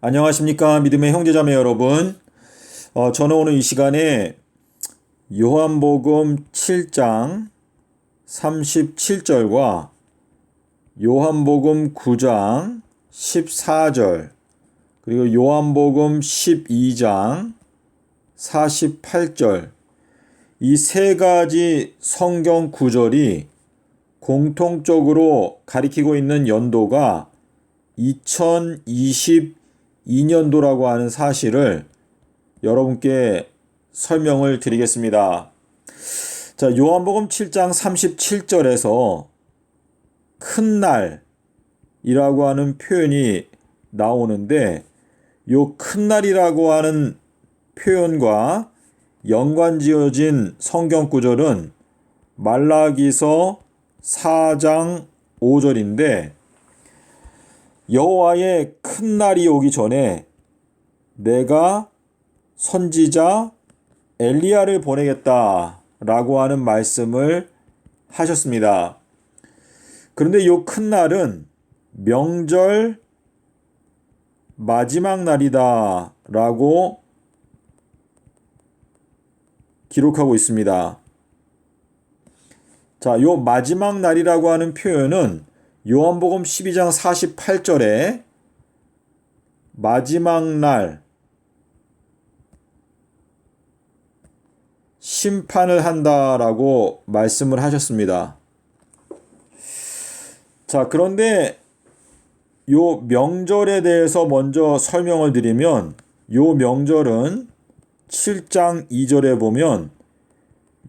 안녕하십니까 믿음의 형제자매 여러분. 저는 오늘 이 시간에 요한복음 7장 37절과 요한복음 9장 14절 그리고 요한복음 12장 48절 이 세 가지 성경 구절이 공통적으로 가리키고 있는 연도가 2022년도라고 하는 사실을 여러분께 설명을 드리겠습니다. 자, 요한복음 7장 37절에서 큰 날이라고 하는 표현이 나오는데 요 큰 날이라고 하는 표현과 연관지어진 성경 구절은 말라기서 4장 5절인데 여호와의 큰 날이 오기 전에 내가 선지자 엘리야를 보내겠다라고 하는 말씀을 하셨습니다. 그런데 이 큰 날은 명절 마지막 날이다라고 기록하고 있습니다. 자, 요 마지막 날이라고 하는 표현은 요한복음 12장 48절에 마지막 날 심판을 한다라고 말씀을 하셨습니다. 자, 그런데 요 명절에 대해서 먼저 설명을 드리면 요 명절은 7장 2절에 보면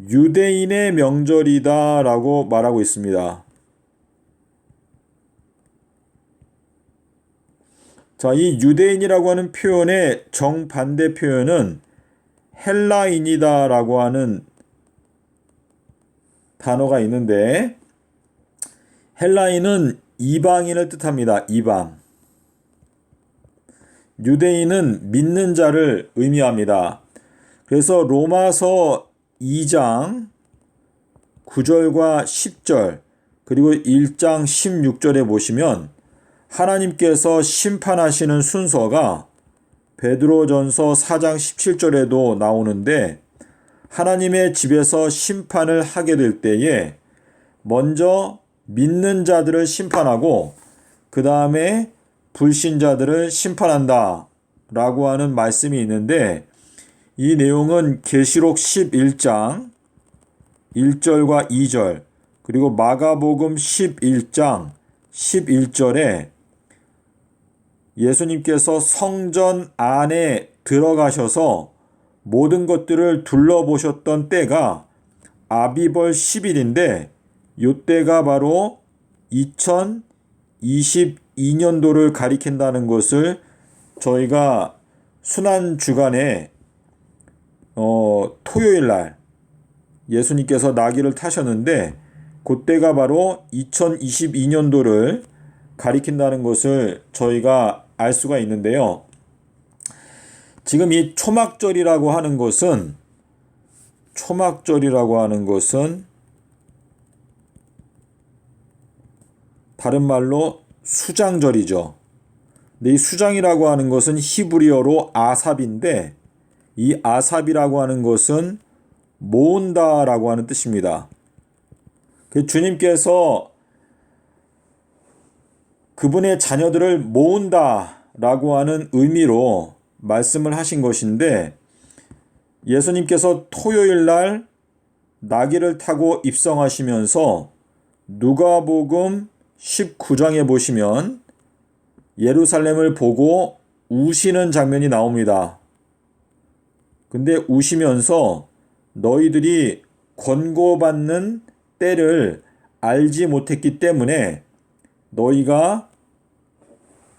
유대인의 명절이다 라고 말하고 있습니다. 자, 이 유대인이라고 하는 표현의 정반대 표현은 헬라인이다 라고 하는 단어가 있는데 헬라인은 이방인을 뜻합니다. 이방. 유대인은 믿는 자를 의미합니다. 그래서 로마서 2장 9절과 10절 그리고 1장 16절에 보시면 하나님께서 심판하시는 순서가 베드로전서 4장 17절에도 나오는데 하나님의 집에서 심판을 하게 될 때에 먼저 믿는 자들을 심판하고 그 다음에 불신자들을 심판한다 라고 하는 말씀이 있는데 이 내용은 계시록 11장 1절과 2절 그리고 마가복음 11장 11절에 예수님께서 성전 안에 들어가셔서 모든 것들을 둘러보셨던 때가 아비벌 10일인데 이때가 바로 2022년도를 가리킨다는 것을 저희가 순환주간에 토요일날 예수님께서 나귀를 타셨는데 그때가 바로 2022년도를 가리킨다는 것을 저희가 알 수가 있는데요. 지금 이 초막절이라고 하는 것은 다른 말로 수장절이죠. 근데 이 수장이라고 하는 것은 히브리어로 아삽인데 이 아삽이라고 하는 것은 모은다라고 하는 뜻입니다. 주님께서 그분의 자녀들을 모은다라고 하는 의미로 말씀을 하신 것인데 예수님께서 토요일날 나귀를 타고 입성하시면서 누가복음 19장에 보시면 예루살렘을 보고 우시는 장면이 나옵니다. 근데 우시면서 너희들이 권고받는 때를 알지 못했기 때문에 너희가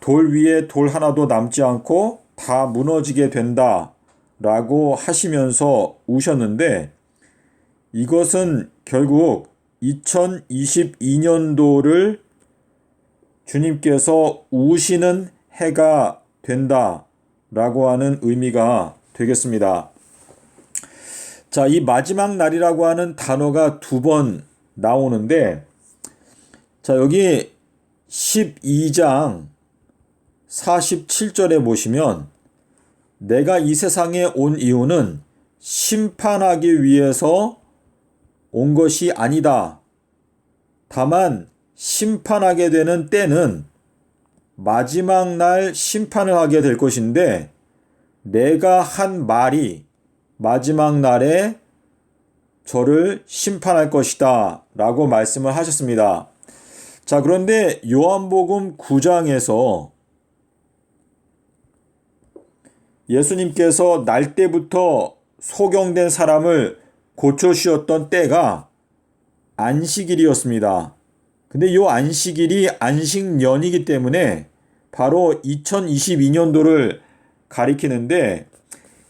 돌 위에 돌 하나도 남지 않고 다 무너지게 된다 라고 하시면서 우셨는데 이것은 결국 2022년도를 주님께서 우시는 해가 된다 라고 하는 의미가 되겠습니다. 자, 이 마지막 날이라고 하는 단어가 두 번 나오는데 자, 여기 12장 47절에 보시면 내가 이 세상에 온 이유는 심판하기 위해서 온 것이 아니다. 다만 심판하게 되는 때는 마지막 날 심판을 하게 될 것인데 내가 한 말이 마지막 날에 저를 심판할 것이다 라고 말씀을 하셨습니다. 자, 그런데 요한복음 9장에서 예수님께서 날 때부터 소경된 사람을 고쳐주셨던 때가 안식일이었습니다. 근데 이 안식일이 안식년이기 때문에 바로 2022년도를 가리키는데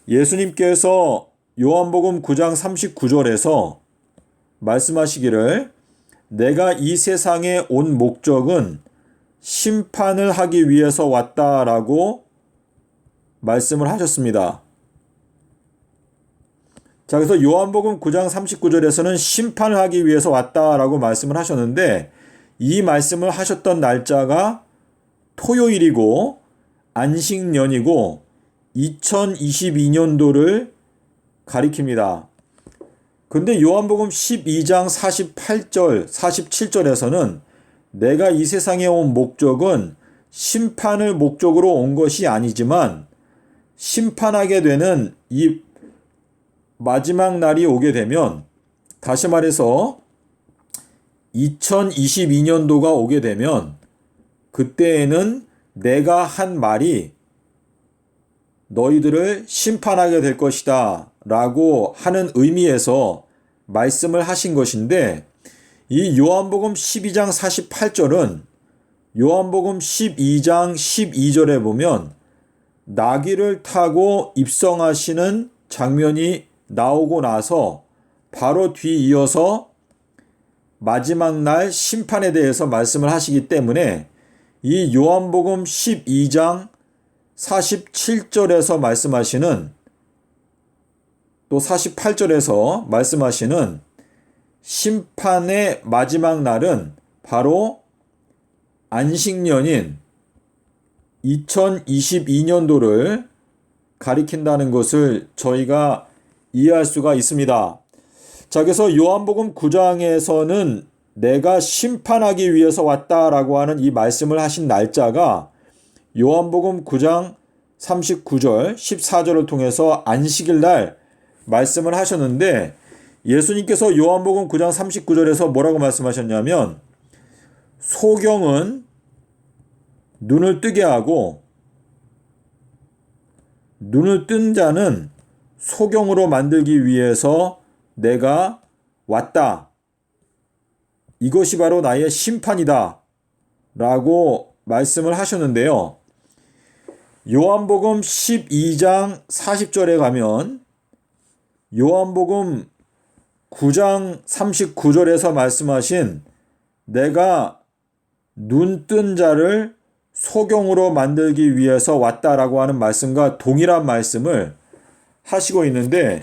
예수님께서 요한복음 9장 39절에서 말씀하시기를 내가 이 세상에 온 목적은 심판을 하기 위해서 왔다라고 말씀을 하셨습니다. 자, 그래서 요한복음 9장 39절에서는 심판을 하기 위해서 왔다라고 말씀을 하셨는데 이 말씀을 하셨던 날짜가 토요일이고 안식년이고 2022년도를 가리킵니다. 근데 요한복음 12장 48절, 47절에서는 내가 이 세상에 온 목적은 심판을 목적으로 온 것이 아니지만 심판하게 되는 이 마지막 날이 오게 되면, 다시 말해서 2022년도가 오게 되면 그때에는 내가 한 말이 너희들을 심판하게 될 것이다 라고 하는 의미에서 말씀을 하신 것인데, 이 요한복음 12장 48절은 요한복음 12장 12절에 보면 나귀를 타고 입성하시는 장면이 나오고 나서 바로 뒤이어서 마지막 날 심판에 대해서 말씀을 하시기 때문에 이 요한복음 12장 47절에서 말씀하시는, 또 48절에서 말씀하시는 심판의 마지막 날은 바로 안식년인 2022년도를 가리킨다는 것을 저희가 이해할 수가 있습니다. 자, 그래서 요한복음 9장에서는 내가 심판하기 위해서 왔다라고 하는 이 말씀을 하신 날짜가 요한복음 9장 39절, 14절을 통해서 안식일 날 말씀을 하셨는데, 예수님께서 요한복음 9장 39절에서 뭐라고 말씀하셨냐면 소경은 눈을 뜨게 하고 눈을 뜬 자는 소경으로 만들기 위해서 내가 왔다. 이것이 바로 나의 심판이다 라고 말씀을 하셨는데요. 요한복음 12장 40절에 가면 요한복음 9장 39절에서 말씀하신 내가 눈 뜬 자를 소경으로 만들기 위해서 왔다라고 하는 말씀과 동일한 말씀을 하시고 있는데,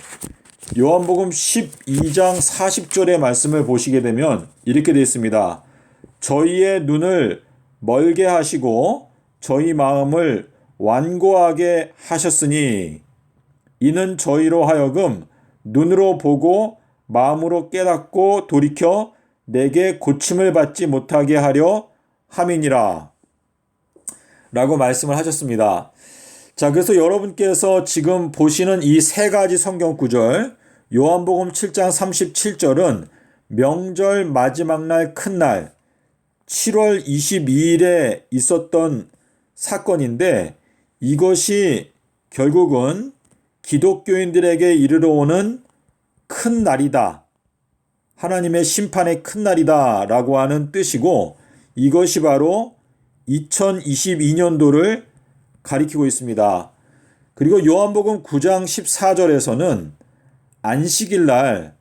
요한복음 12장 40절의 말씀을 보시게 되면 이렇게 되어 있습니다. 저희의 눈을 멀게 하시고 저희 마음을 완고하게 하셨으니 이는 저희로 하여금 눈으로 보고 마음으로 깨닫고 돌이켜 내게 고침을 받지 못하게 하려 함이니라 라고 말씀을 하셨습니다. 자, 그래서 여러분께서 지금 보시는 이 세 가지 성경 구절, 요한복음 7장 37절은 명절 마지막 날 큰 날 7월 22일에 있었던 사건인데, 이것이 결국은 기독교인들에게 이르러 오는 큰 날이다, 하나님의 심판의 큰 날이다 라고 하는 뜻이고, 이것이 바로 2022년도를 가리키고 있습니다. 그리고 요한복음 9장 14절에서는 안식일 날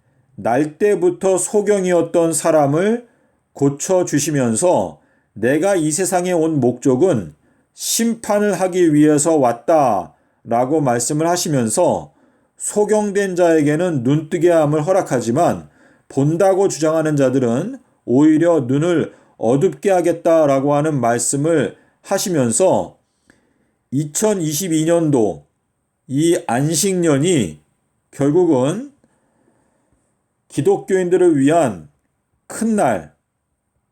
때부터 소경이었던 사람을 고쳐주시면서 내가 이 세상에 온 목적은 심판을 하기 위해서 왔다 라고 말씀을 하시면서 소경된 자에게는 눈뜨게 함을 허락하지만 본다고 주장하는 자들은 오히려 눈을 어둡게 하겠다라고 하는 말씀을 하시면서 2022년도 이 안식년이 결국은 기독교인들을 위한 큰 날,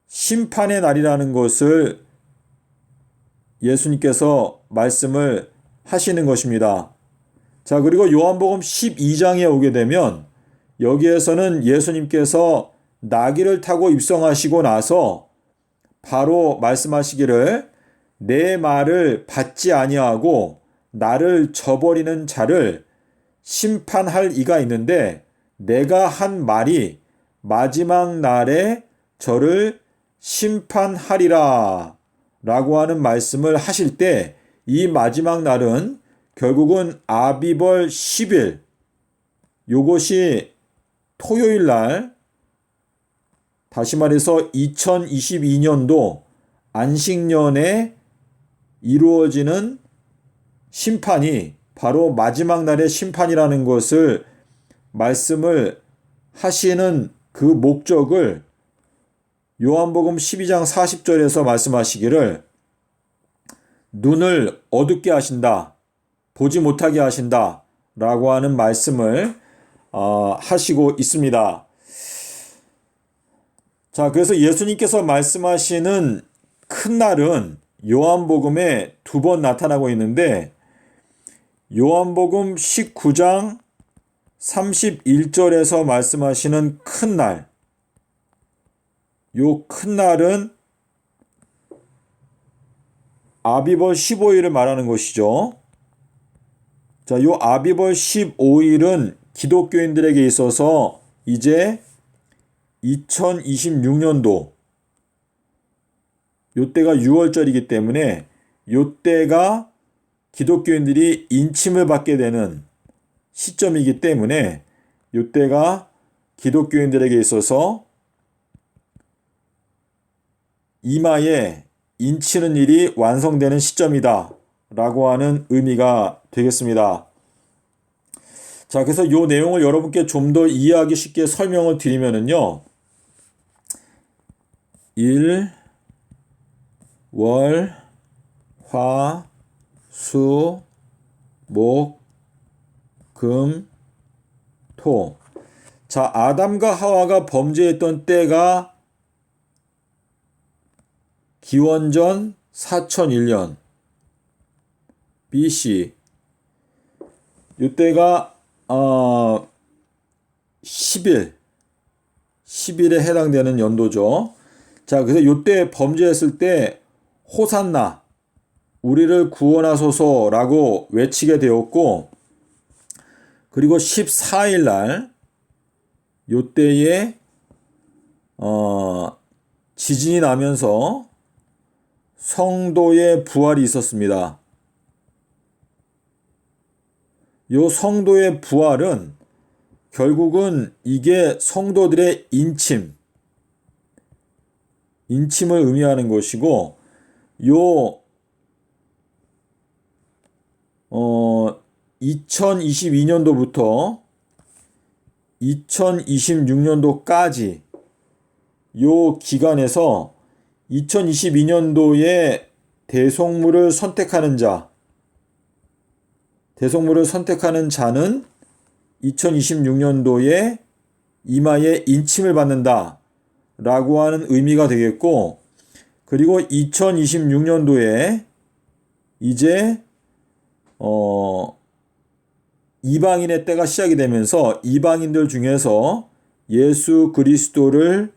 심판의 날이라는 것을 예수님께서 말씀을 하시는 것입니다. 자, 그리고 요한복음 12장에 오게 되면 여기에서는 예수님께서 나귀를 타고 입성하시고 나서 바로 말씀하시기를 내 말을 받지 아니하고 나를 저버리는 자를 심판할 이가 있는데 내가 한 말이 마지막 날에 저를 심판하리라 라고 하는 말씀을 하실 때 이 마지막 날은 결국은 아비벌 10일, 요것이 토요일 날, 다시 말해서 2022년도 안식년에 이루어지는 심판이 바로 마지막 날의 심판이라는 것을 말씀을 하시는 그 목적을 요한복음 12장 40절에서 말씀하시기를 눈을 어둡게 하신다, 보지 못하게 하신다 라고 하는 말씀을 하시고 있습니다. 자, 그래서 예수님께서 말씀하시는 큰 날은 요한복음에 2번 나타나고 있는데 요한복음 19장 31절에서 말씀하시는 큰 날, 요 큰 날은 아비벌 15일을 말하는 것이죠. 자, 요 아비벌 15일은 기독교인들에게 있어서 이제 2026년도 요때가 6월절이기 때문에 요때가 기독교인들이 인침을 받게 되는 시점이기 때문에 요때가 기독교인들에게 있어서 이마에 인치는 일이 완성되는 시점이다 라고 하는 의미가 되겠습니다. 자, 그래서 요 내용을 여러분께 좀 더 이해하기 쉽게 설명을 드리면은요, 일, 월, 화, 수, 목, 금, 토. 자, 아담과 하와가 범죄했던 때가 기원전 4001년 BC. 이때가 10일에 해당되는 연도죠. 자, 그래서 이때 범죄했을 때 호산나, 우리를 구원하소서라고 외치게 되었고, 그리고 14일 날 이때에 지진이 나면서 성도의 부활이 있었습니다. 요 성도의 부활은 결국은 이게 성도들의 인침을 의미하는 것이고, 요 2022년도부터 2026년도까지 요 기간에서 2022년도에 대속물을 선택하는 자는 2026년도에 이마에 인침을 받는다 라고 하는 의미가 되겠고, 그리고 2026년도에 이제 이방인의 때가 시작이 되면서 이방인들 중에서 예수 그리스도를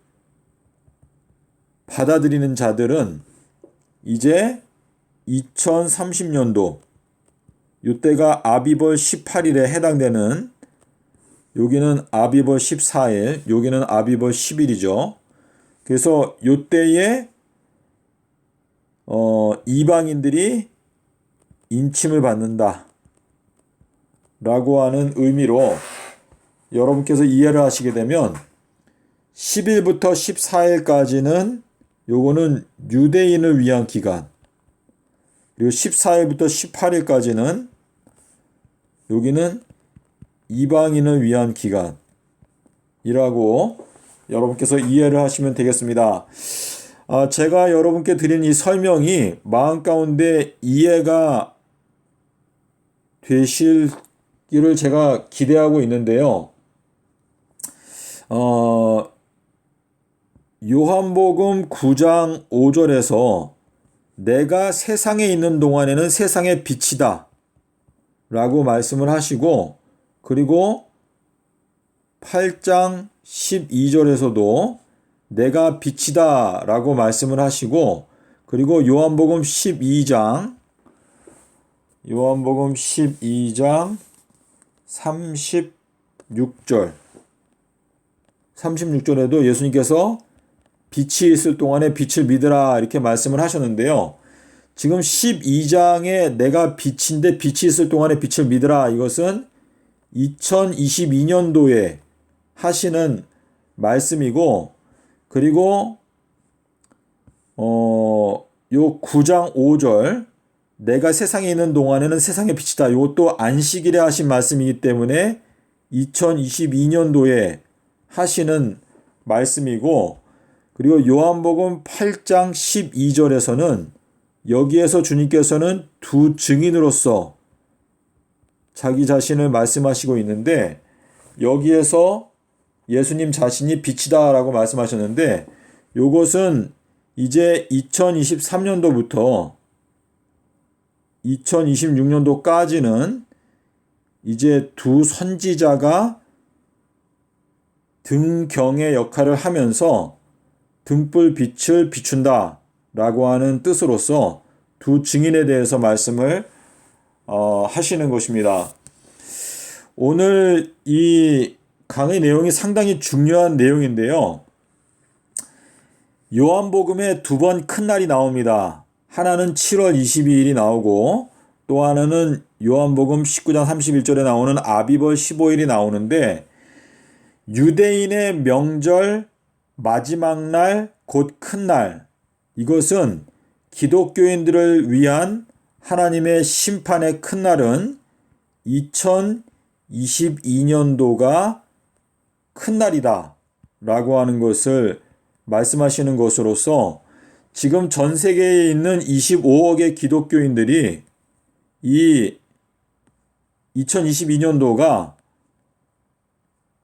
받아들이는 자들은 이제 2030년도 이때가 아비벌 18일에 해당되는, 여기는 아비벌 14일, 여기는 아비벌 10일이죠. 그래서 이때에 이방인들이 인침을 받는다 라고 하는 의미로 여러분께서 이해를 하시게 되면 10일부터 14일까지는 요거는 유대인을 위한 기간, 그리고 14일부터 18일까지는 여기는 이방인을 위한 기간이라고 여러분께서 이해를 하시면 되겠습니다. 제가 여러분께 드린 이 설명이 마음 가운데 이해가 되시기를 제가 기대하고 있는데요. 요한복음 9장 5절에서 내가 세상에 있는 동안에는 세상의 빛이다 라고 말씀을 하시고, 그리고 8장 12절에서도 내가 빛이다 라고 말씀을 하시고, 그리고 요한복음 12장 36절에도 예수님께서 빛이 있을 동안에 빛을 믿으라 이렇게 말씀을 하셨는데요. 지금 12장에 내가 빛인데 빛이 있을 동안에 빛을 믿으라, 이것은 2022년도에 하시는 말씀이고, 그리고 요 9장 5절 내가 세상에 있는 동안에는 세상의 빛이다, 이것도 안식일에 하신 말씀이기 때문에 2022년도에 하시는 말씀이고, 그리고 요한복음 8장 12절에서는 여기에서 주님께서는 두 증인으로서 자기 자신을 말씀하시고 있는데, 여기에서 예수님 자신이 빛이다 라고 말씀하셨는데, 요것은 이제 2023년도부터 2026년도까지는 이제 두 선지자가 등경의 역할을 하면서 등불 빛을 비춘다 라고 하는 뜻으로서 두 증인에 대해서 말씀을 하시는 것입니다. 오늘 이 강의 내용이 상당히 중요한 내용인데요. 요한복음에 두 번 큰 날이 나옵니다. 하나는 7월 22일이 나오고, 또 하나는 요한복음 19장 31절에 나오는 아비벌 15일이 나오는데, 유대인의 명절 마지막 날, 곧 큰 날, 이것은 기독교인들을 위한 하나님의 심판의 큰 날은 2022년도가 큰 날이다 라고 하는 것을 말씀하시는 것으로서, 지금 전 세계에 있는 25억의 기독교인들이 이 2022년도가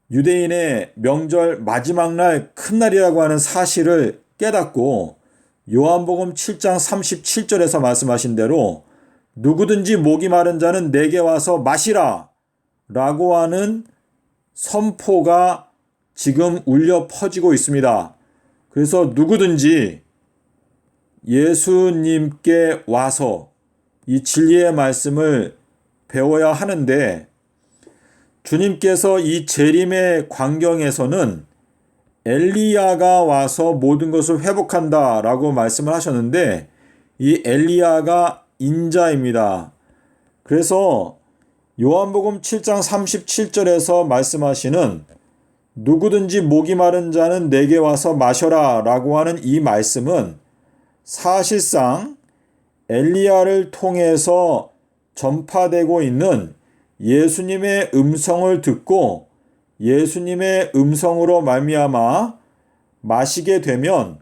유대인의 명절 마지막 날 큰 날이라고 하는 사실을 깨닫고, 요한복음 7장 37절에서 말씀하신 대로 누구든지 목이 마른 자는 내게 와서 마시라 라고 하는 선포가 지금 울려 퍼지고 있습니다. 그래서 누구든지 예수님께 와서 이 진리의 말씀을 배워야 하는데, 주님께서 이 재림의 광경에서는 엘리야가 와서 모든 것을 회복한다 라고 말씀을 하셨는데, 이 엘리야가 인자입니다. 그래서 요한복음 7장 37절에서 말씀하시는 누구든지 목이 마른 자는 내게 와서 마셔라 라고 하는 이 말씀은 사실상 엘리야를 통해서 전파되고 있는 예수님의 음성을 듣고 예수님의 음성으로 말미암아 마시게 되면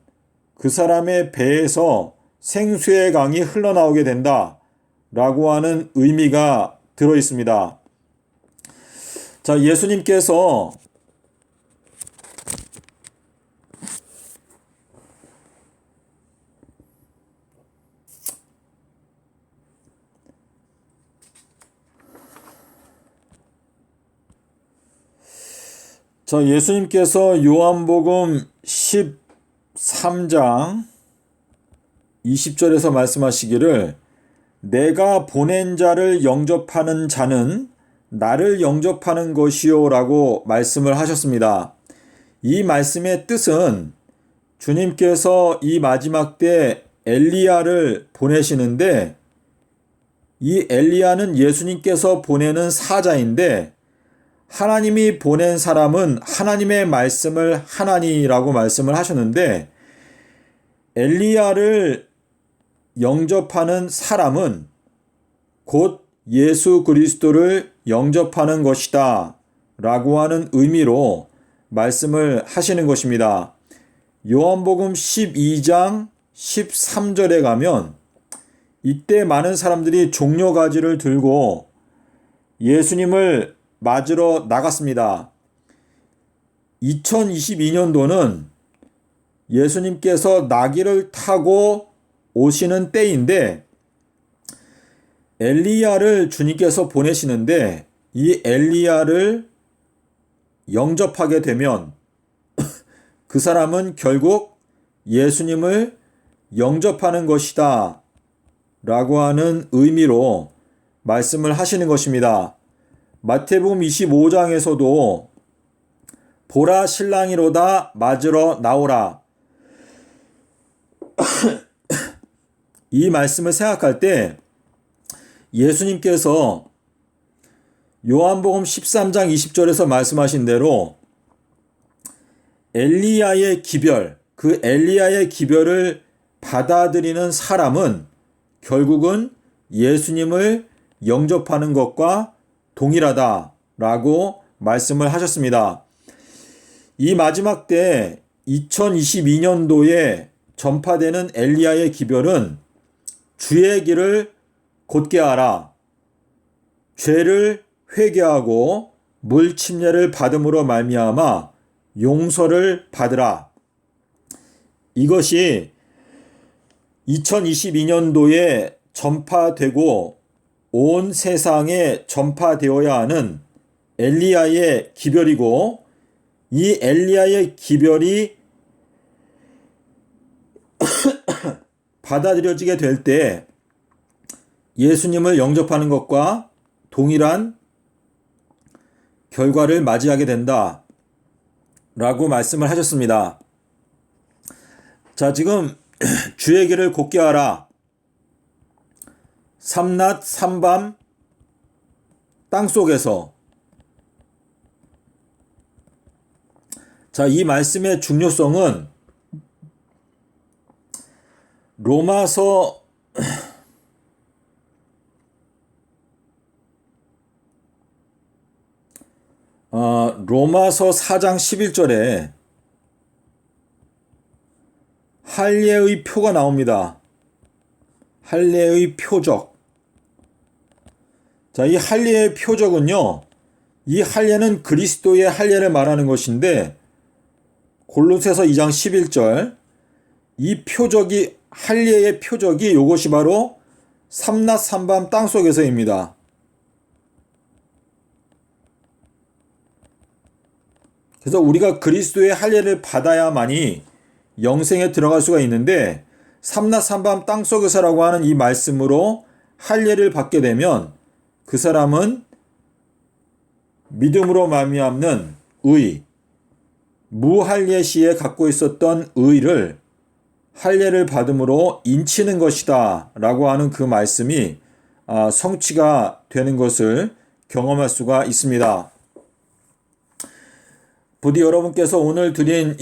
그 사람의 배에서 생수의 강이 흘러나오게 된다 라고 하는 의미가 들어 있습니다. 자, 예수님께서 요한복음 13장 20절에서 말씀하시기를 내가 보낸 자를 영접하는 자는 나를 영접하는 것이요 라고 말씀을 하셨습니다. 이 말씀의 뜻은 주님께서 이 마지막 때 엘리야를 보내시는데, 이 엘리야는 예수님께서 보내는 사자인데, 하나님이 보낸 사람은 하나님의 말씀을 하나니라고 말씀을 하셨는데, 엘리야를 영접하는 사람은 곧 예수 그리스도를 영접하는 것이다 라고 하는 의미로 말씀을 하시는 것입니다. 요한복음 12장 13절에 가면 이때 많은 사람들이 종려가지를 들고 예수님을 맞으러 나갔습니다. 2022년도는 예수님께서 나귀를 타고 오시는 때인데 엘리야를 주님께서 보내시는데 이 엘리야를 영접하게 되면 그 사람은 결국 예수님을 영접하는 것이다 라고 하는 의미로 말씀을 하시는 것입니다. 마태복음 25장에서도 보라 신랑이로다 맞으러 나오라. 이 말씀을 생각할 때 예수님께서 요한복음 13장 20절에서 말씀하신 대로 엘리야의 기별, 그 엘리야의 기별을 받아들이는 사람은 결국은 예수님을 영접하는 것과 동일하다라고 말씀을 하셨습니다. 이 마지막 때 2022년도에 전파되는 엘리야의 기별은 주의 길을 곧게 하라. 죄를 회개하고 물 침례를 받음으로 말미암아 용서를 받으라. 이것이 2022년도에 전파되고 온 세상에 전파되어야 하는 엘리야의 기별이고 이 엘리야의 기별이 받아들여지게 될 때 예수님을 영접하는 것과 동일한 결과를 맞이하게 된다 라고 말씀을 하셨습니다. 자, 지금 주의 길을 곧게 하라. 삼낮 삼밤 땅속에서. 자, 이 말씀의 중요성은 로마서 4장 11절에 할례의 표가 나옵니다. 할례의 표적. 자, 이 할례의 표적은요, 이 할례는 그리스도의 할례를 말하는 것인데 골로새서 2장 11절 이 표적이 할례의 표적이 이것이 바로 삼낮 삼밤 땅속에서입니다. 그래서 우리가 그리스도의 할례를 받아야만이 영생에 들어갈 수가 있는데 삼낮 삼밤 땅속에서라고 하는 이 말씀으로 할례를 받게 되면 그 사람은 믿음으로 말미암는 의, 무할례 시에 갖고 있었던 의를 할례를 받음으로 인치는 것이다 라고 하는 그 말씀이 성취가 되는 것을 경험할 수가 있습니다. 부디 여러분께서 오늘 드린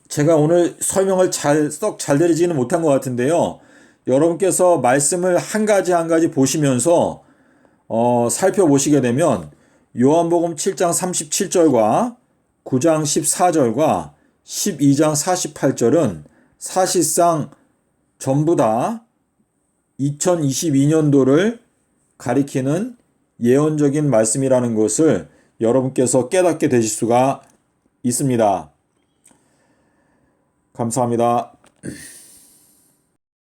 제가 오늘 설명을 썩 잘 드리지는 못한 것 같은데요. 여러분께서 말씀을 한 가지 한 가지 보시면서 살펴보시게 되면 요한복음 7장 37절과 9장 14절과 12장 48절은 사실상 전부 다 2022년도를 가리키는 예언적인 말씀이라는 것을 여러분께서 깨닫게 되실 수가 있습니다. 감사합니다.